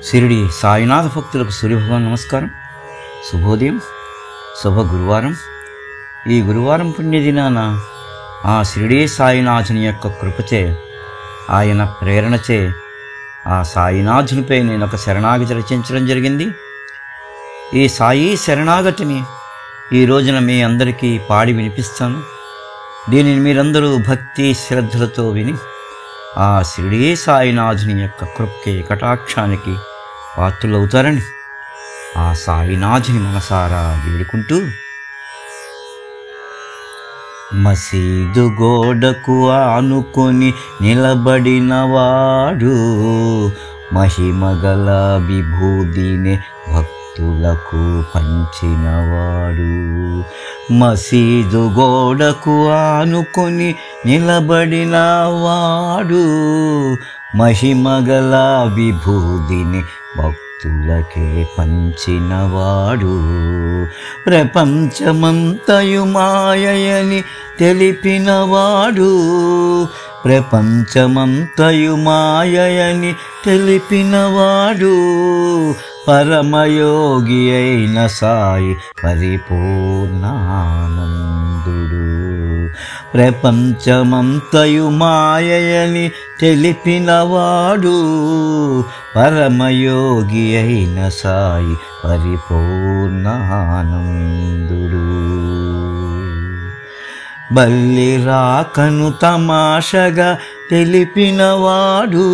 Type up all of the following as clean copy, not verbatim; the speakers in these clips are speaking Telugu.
షిరిడి సాయినాథ భక్తులకు సూర్యభగవాన్ నమస్కారం. శుభోదయం, శుభ గురువారం. ఈ గురువారం పుణ్యదినాన ఆ షిరిడి సాయినాథుని యొక్క కృపచే, ఆయన ప్రేరణచే ఆ సాయినాథునిపై నేను ఒక శరణాగతి రచించడం జరిగింది. ఈ సాయి శరణాగతిని ఈ రోజున మీ అందరికీ పాడి వినిపిస్తాను. దీనిని మీరందరూ భక్తి శ్రద్ధలతో విని ఆ షిరిడి సాయినాథుని యొక్క కృపకి కటాక్షానికి పాత్రులవుతారని ఆ సాయినాథుని మనసారా వేడుకుంటూ, మసీదు గోడకు ఆనుకొని నిలబడినవాడు, మహిమగల విభూదిని భక్తులకు పంచినవాడు. మసీదు గోడకు ఆనుకొని నిలబడినవాడు, మహిమగల విభూదిని భక్తులకే పంచినవాడు. ప్రపంచమంతయు మాయని తెలిపినవాడు, ప్రపంచమంతయు మాయని తెలిపినవాడు. పరమయోగి అయిన సాయి పరిపూర్ణానందుడు. ప్రపంచమంతయు మాయని తెలిపినవాడు, పరమయోగి అయిన సాయి పరిపూర్ణానందుడు. బల్లి రాకను తమాషగా తెలిపినవాడు,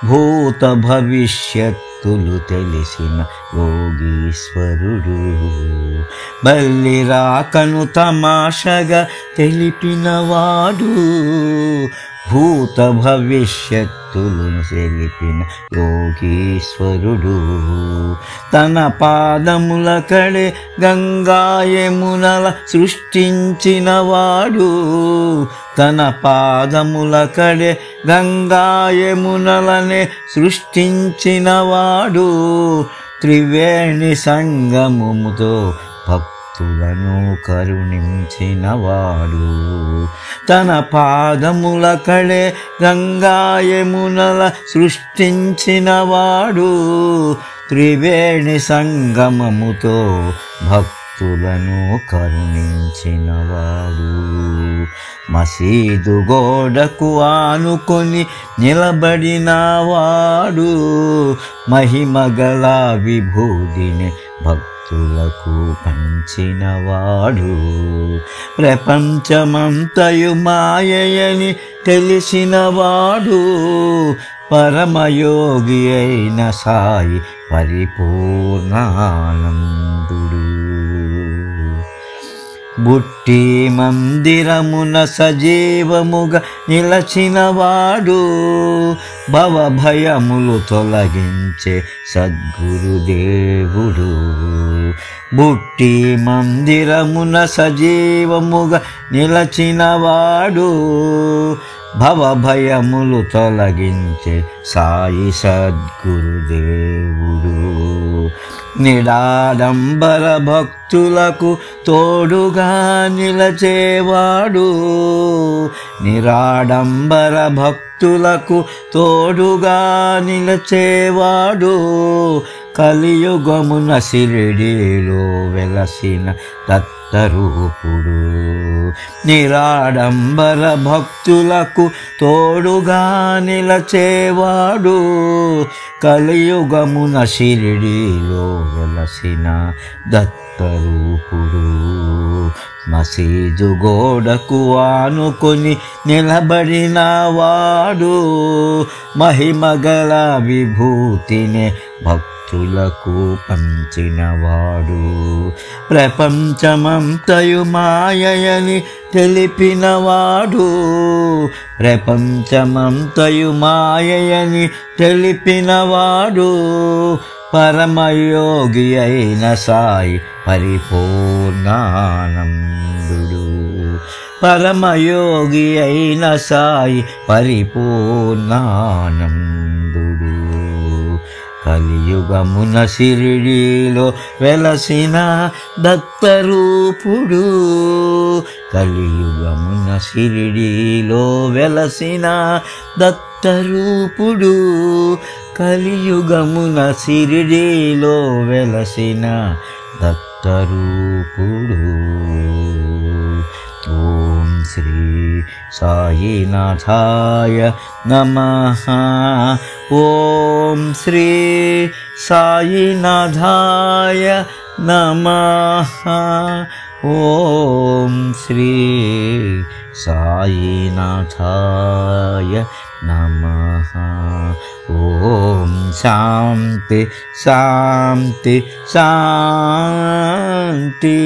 భూత భవిష్యత్తులు తెలిసిన యోగీశ్వరుడు. బల్లి రాకను తమాషగా తెలిపినవాడు, భూత భవిష్యత్తులను తెలిపిన యోగీశ్వరుడు. తన పాదముల కడే గంగాయమునల సృష్టించినవాడు, తన పాదముల కడే గంగాయమునలనే సృష్టించినవాడు. త్రివేణి సంగమముతో భక్తులను కరుణించినవాడు. తన పాదముల కడే గంగాయమునల సృష్టించినవాడు. త్రివేణి సంగమముతో భక్తులను కరుణించినవాడు. మసీదు గోడకు ఆనుకొని నిలబడినవాడు, మహిమగల విభూదిని భక్తులకు పంచినవాడు. ప్రపంచమంతయు మాయని తెలిసినవాడు, పరమయోగి అయిన సాయి పరిపూర్ణానందుడు. బుట్టి మందిరమున సజీవముగా నిలచినవాడు, భవభయములు తొలగించే సద్గురుదేవుడు. బుట్టి మందిరమున సజీవముగా నిలచినవాడు, భవభయములు తొలగించే సాయి సద్గురుదేవుడు. నిడాడంబర భక్తులకు తోడుగా నిలచేవాడు, నిరాడంబర భక్తులకు తోడుగా నిలచేవాడు. కలియుగమున షిరిడీలో వెలసిన దత్తరూపుడు. నిరాడంబర భక్తులకు తోడుగా నిలచేవాడు, కలియుగమున షిరిడీలో వెలసిన దత్తరూపుడు. మసీదు గోడకు ఆనుకొని నిలబడినవాడు, మహిమగల విభూతిని భక్తులకు పంచినవాడు. ప్రపంచమంతయు మాయని తెలిపినవాడు, ప్రపంచమంతయు మాయని తెలిపినవాడు. పరమయోగి అయిన సాయి పరిపూర్ణానందుడు. పరమయోగి అయిన సాయి పరిపూర్ణానందుడు. కలియుగమున షిరిడీలో వెలసిన దత్తరూపుడు, కలియుగమున షిరిడీలో వెలసిన దత్త దత్తరూపుడు కలియుగమున షిరిడీలో వెలసిన దత్తరూపుడు. ఓం శ్రీ సాయినాథాయ నమః. ఓం శ్రీ సాయినాథాయ నమః. ఓం శ్రీ సాయినాథాయ నమః. ఓం శాంతి శాంతి శాంతి.